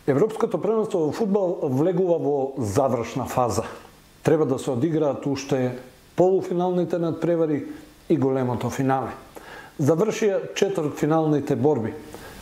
Европското првенство во фудбал влегува во завршна фаза. Треба да се одиграат уште полуфиналните надпревари и големото финале. Завршија четвртфиналните борби.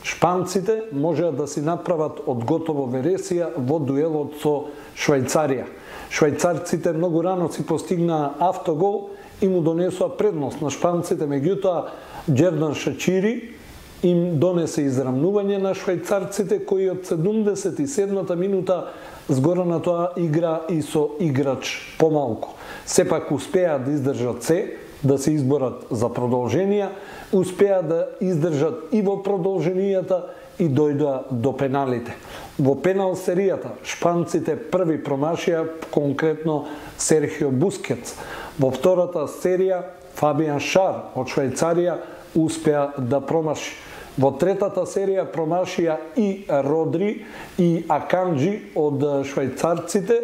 Шпанците можеа да си направат од готово вересија во дуелот со Швајцарија. Швајцарците многу рано си постигнаа автогол и му донесоа предност на шпанците, меѓутоа Џердан Шачири им донесе израмнување на швајцарците, кои од 77-та минута згора на тоа игра и со играч помалку. Сепак успеа да издржат се, да се изборат за продолженија, успеа да издржат и во продолженијата и дојдоа до пеналите. Во пенал серијата шпанците први промашија, конкретно Серхио Бускетс. Во втората серија Фабиан Шар од Швајцарија успеа да промаши. Во третата серија промашија и Родри и Аканджи од швајцарците,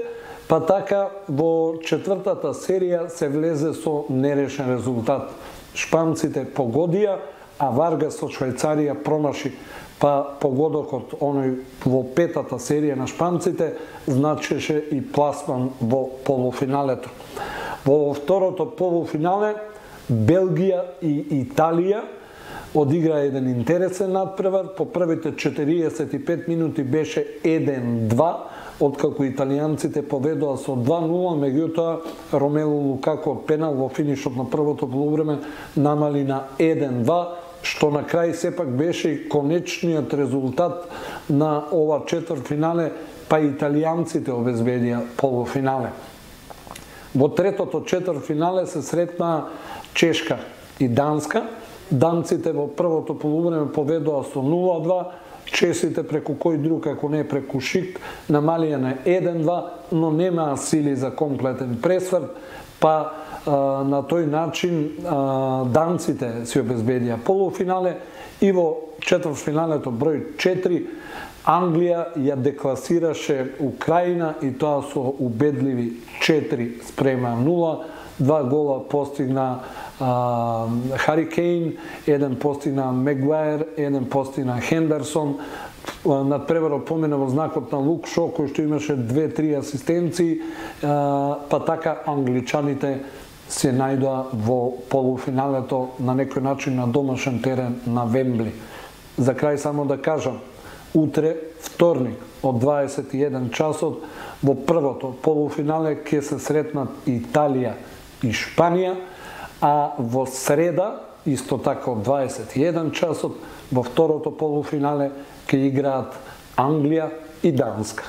па така во четвртата серија се влезе со нерешен резултат. Шпанците погодија, а Варгас од Швајцарија промаши, па погодокот оној во петата серија на шпанците значеше и пласман во полуфиналето. Во второто полуфинале Белгија и Италија одигра еден интересен надпревар. По првите 45 минути беше 1-2, откако италијанците поведоа со 2-0, меѓутоа Ромелу Лукако од пенал во финишот на првото полувреме намали на 1-2, што на крај сепак беше и конечниот резултат на ова четвртфинале, па италијанците обезбедија полуфинале. Во третото четвртфинале се сретнаа Чешка и Данска. Данците во првото полувреме поведоа со 0-2, чесите преку кој друг, ако не преку Шик, намалија на 1-2, но немаа сили за комплетен пресврт, па на тој начин данците си обезбедија полуфинале и во четвртфиналето број 4 Англија ја декласираше Украина и тоа со убедливи 4-0. 2 гола постигна Хари Кейн, еден постигна Мегуајер, еден постигна Хендерсон. Надпреварот помина во знакот на Лук Шо, кој што имаше 2-3 асистенции, па така англичаните се најдоа во полуфиналето на некој начин на домашен терен на Вембли. За крај само да кажам, утре, вторник, од 21 часот, во првото полуфинале ќе се сретнат Италија и Шпанија, а во среда, исто така од 21 часот, во второто полуфинале ќе играат Англија и Данска.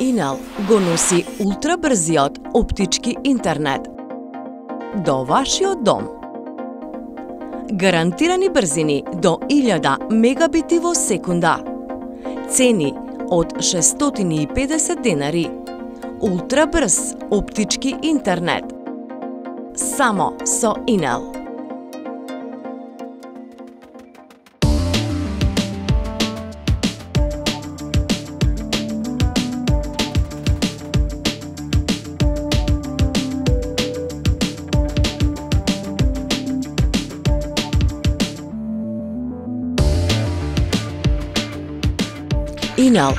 Инел го носи ултрабрзиот оптички интернет до вашиот дом. Гарантирани брзини до 1000 мегабити во секунда. Цени од 650 денари. Ултрабрз оптички интернет. Само со Инел. Инел